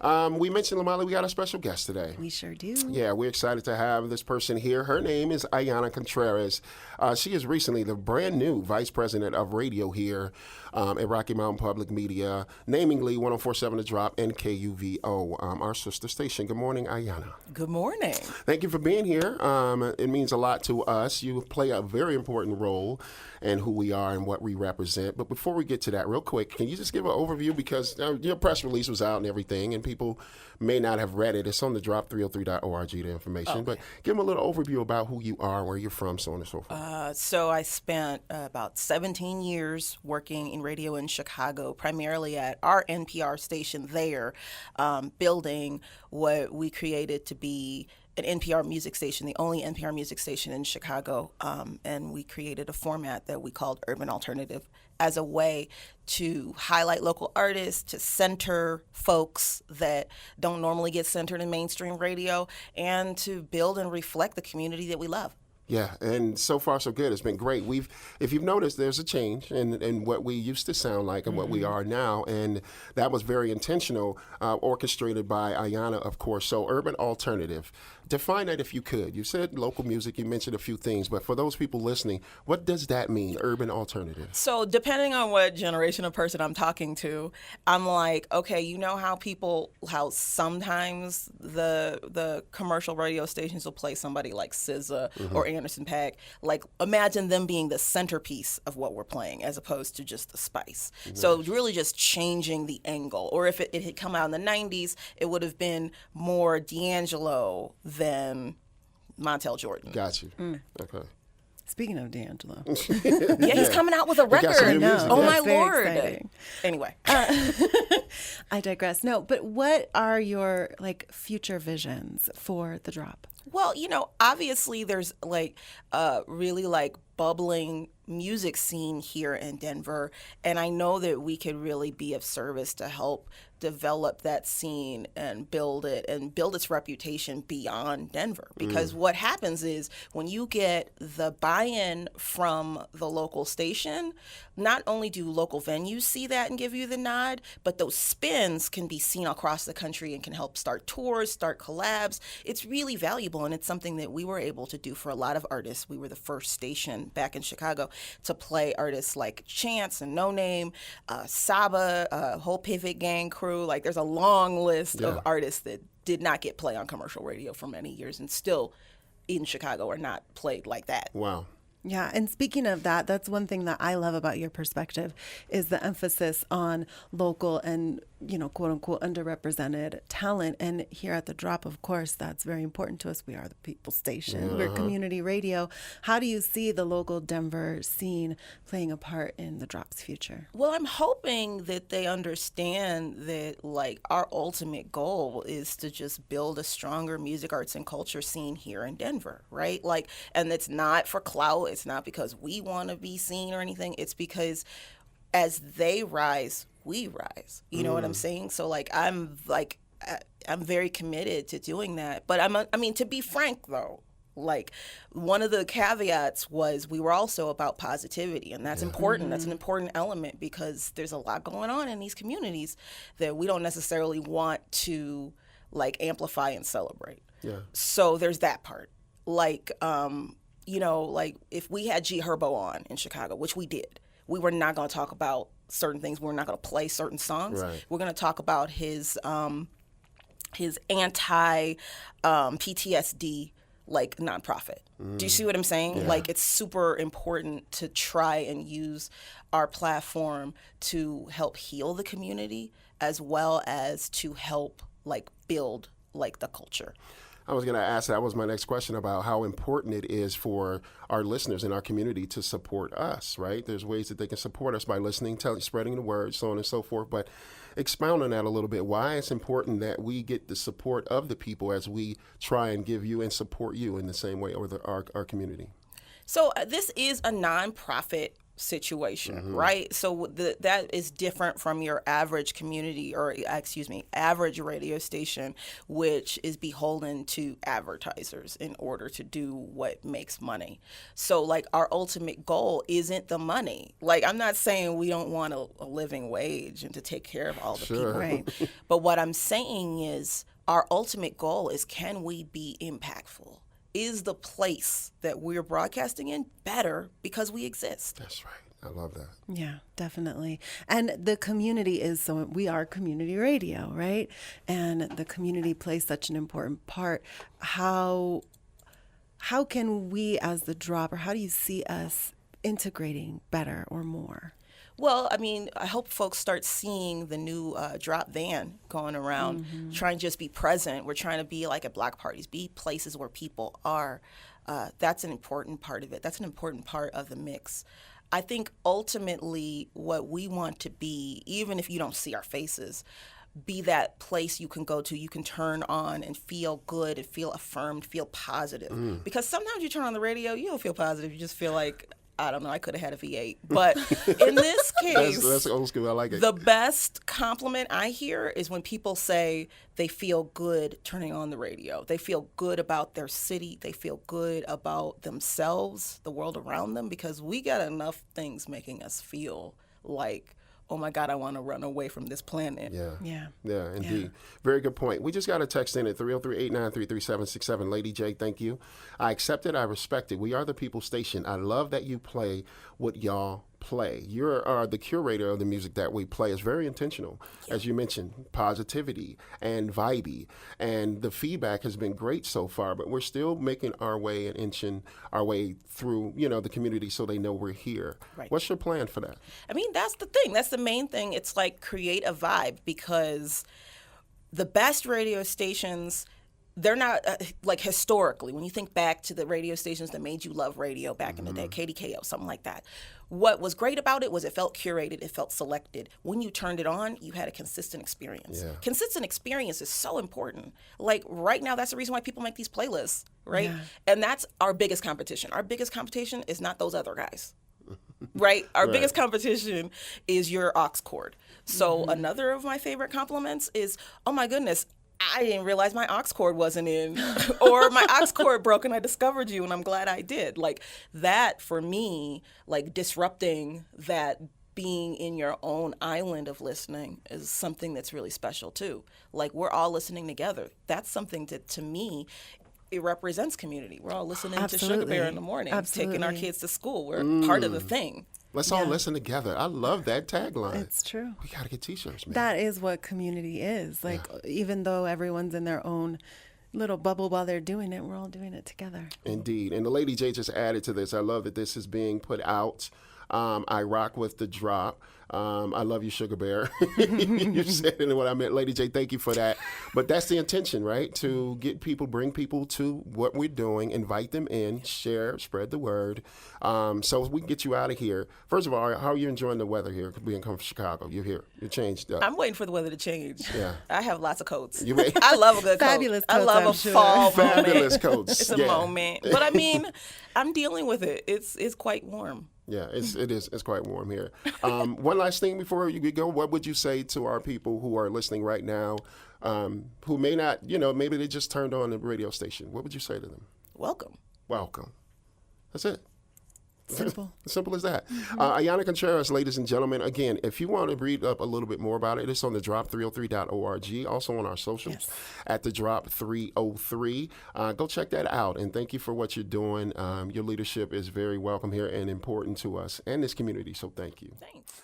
We mentioned, Lamali, we got a special guest today. We sure do. Yeah, we're excited to have this person here. Her name is Ayana Contreras. She is recently the brand new Vice President of Radio here at Rocky Mountain Public Media, namingly 104.7 The Drop and KUVO, our sister station. Good morning, Ayana. Good morning. Thank you for being here. It means a lot to us. You play a very important role in who we are and what we represent. But before we get to that, real quick, can you just give an overview? Because your press release was out and everything, and people may not have read it. It's on the drop303.org, the information. Okay. But give them a little overview about who you are, where you're from, so on and so forth. So I spent about 17 years working in radio in Chicago, primarily at our NPR station there, building what we created to be an NPR music station, the only NPR music station in Chicago. And we created a format that we called Urban Alternative as a way to highlight local artists, to center folks that don't normally get centered in mainstream radio, and to build and reflect the community that we love. Yeah, and so far so good. It's been great. If you've noticed, there's a change in what we used to sound like and what we are now, and that was very intentional, orchestrated by Ayana, of course. So, Urban Alternative. Define that if you could. You said local music. You mentioned a few things, but for those people listening, what does that mean, Urban Alternative? So depending on what generation of person I'm talking to, I'm like, okay, you know how sometimes the commercial radio stations will play somebody like SZA or Anderson .Paak. Like, imagine them being the centerpiece of what we're playing as opposed to just the spice. Nice. So really just changing the angle. Or if it had come out in the 90s, it would have been more D'Angelo than Montel Jordan. Got you. Okay. Speaking of D'Angelo. Yeah, he's coming out with a record. No. Oh, Yeah. my Very Lord. exciting. Anyway. I digress. No, but what are your future visions for The Drop? Well, obviously there's really bubbling music scene here in Denver, and I know that we could really be of service to help develop that scene and build its reputation beyond Denver. Because what happens is when you get the buy-in from the local station, not only do local venues see that and give you the nod, but those spins can be seen across the country and can help start tours, start collabs. It's really valuable, and it's something that we were able to do for a lot of artists. We were the first station back in Chicago to play artists like Chance and No Name, Saba, whole Pivot Gang crew. There's a long list of artists that did not get play on commercial radio for many years and still in Chicago are not played like that. Wow. Yeah, and speaking of that, that's one thing that I love about your perspective is the emphasis on local and, quote unquote, underrepresented talent. And here at The Drop, of course, that's very important to us. We are the people station. We're community radio. How do you see the local Denver scene playing a part in The Drop's future? Well, I'm hoping that they understand that our ultimate goal is to just build a stronger music, arts, and culture scene here in Denver, right? And it's not for clout. It's not because we want to be seen or anything. It's because as they rise, we rise. You know what I'm saying? So I'm very committed to doing that. But to be frank though, one of the caveats was we were also about positivity, and that's important. That's an important element because there's a lot going on in these communities that we don't necessarily want to amplify and celebrate. Yeah. So there's that part. If we had G Herbo on in Chicago, which we did, we were not going to talk about certain things. We're not going to play certain songs. Right. We're going to talk about his anti PTSD nonprofit. Do you see what I'm saying? Yeah. It's super important to try and use our platform to help heal the community as well as to help build the culture. I was going to ask, that was my next question about how important it is for our listeners in our community to support us, right? There's ways that they can support us by listening, spreading the word, so on and so forth. But expound on that a little bit. Why it's important that we get the support of the people as we try and give you and support you in the same way, or our community. So this is a nonprofit situation, right? So that is different from your average community, or average radio station, which is beholden to advertisers in order to do what makes money. So like our ultimate goal isn't the money. Like I'm not saying we don't want a living wage and to take care of all the people. Right. But what I'm saying is our ultimate goal is, can we be impactful? Is the place that we're broadcasting in better because we exist? That's right. I love that. Yeah, definitely. And the community we are community radio, right? And the community plays such an important part. How can we as the Drop, or how do you see us integrating better or more? Well, I mean, I hope folks start seeing the new drop van going around, trying to just be present. We're trying to be like at block parties, be places where people are. That's an important part of it. That's an important part of the mix. I think ultimately what we want to be, even if you don't see our faces, be that place you can go to, you can turn on and feel good and feel affirmed, feel positive. Because sometimes you turn on the radio, you don't feel positive. You just feel like, I don't know, I could have had a V8. But in this case, that's old school. I like it. The best compliment I hear is when people say they feel good turning on the radio. They feel good about their city. They feel good about themselves, the world around them, because we got enough things making us feel like, oh my God, I want to run away from this planet. Yeah. Yeah, indeed. Very good point. We just got a text in at 303-893-3767. Lady J, thank you. I accept it. I respect it. We are the people station. I love that you play what y'all play. You're the curator of the music that we play. It's very intentional. As you mentioned, positivity and vibey. And the feedback has been great so far, but we're still making our way and inching our way through, the community so they know we're here. Right. What's your plan for that? I mean, that's the thing. That's the main thing. It's like create a vibe, because the best radio stations, they're not like historically, when you think back to the radio stations that made you love radio back in the day, KDKO, something like that. What was great about it was it felt curated, it felt selected. When you turned it on, you had a consistent experience. Yeah. Consistent experience is so important. Like right now, that's the reason why people make these playlists, right? Yeah. And that's our biggest competition. Our biggest competition is not those other guys. Right? Our biggest competition is your aux cord. So another of my favorite compliments is, oh my goodness, I didn't realize my aux cord wasn't in, or my aux cord broke and I discovered you and I'm glad I did. Like that for me, like disrupting that, being in your own island of listening is something that's really special too. Like we're all listening together. That's something that to me, it represents community. We're all listening to Sugar Bear in the morning, taking our kids to school. We're part of the thing. Let's all listen together. I love that tagline. It's true. We got to get t-shirts, man. That is what community is. Like, even though everyone's in their own little bubble while they're doing it, we're all doing it together. Indeed. And the Lady J just added to this. I love that this is being put out. I rock with the drop. I love you, Sugar Bear. You said it what I meant. Lady J, thank you for that. But that's the intention, right? To get people, bring people to what we're doing, invite them in, share, spread the word. So we can get you out of here. First of all, how are you enjoying the weather here, being come from Chicago? You're here. You're changed up. I'm waiting for the weather to change. Yeah. I have lots of coats. You may- I love a good Fabulous coat. I coats, love I'm a sure. fall Fabulous moment. coats. It's a moment. But I mean, I'm dealing with it. It's quite warm. Yeah, it is. It's quite warm here. One last thing before you go, what would you say to our people who are listening right now, who may not, maybe they just turned on the radio station? What would you say to them? Welcome. Welcome. That's it. Simple. Simple as that. Ayana Contreras, ladies and gentlemen, again, if you want to read up a little bit more about it, it's on the drop303.org, also on our socials at the drop303. Go check that out, and thank you for what you're doing. Your leadership is very welcome here and important to us and this community, so thank you. Thanks.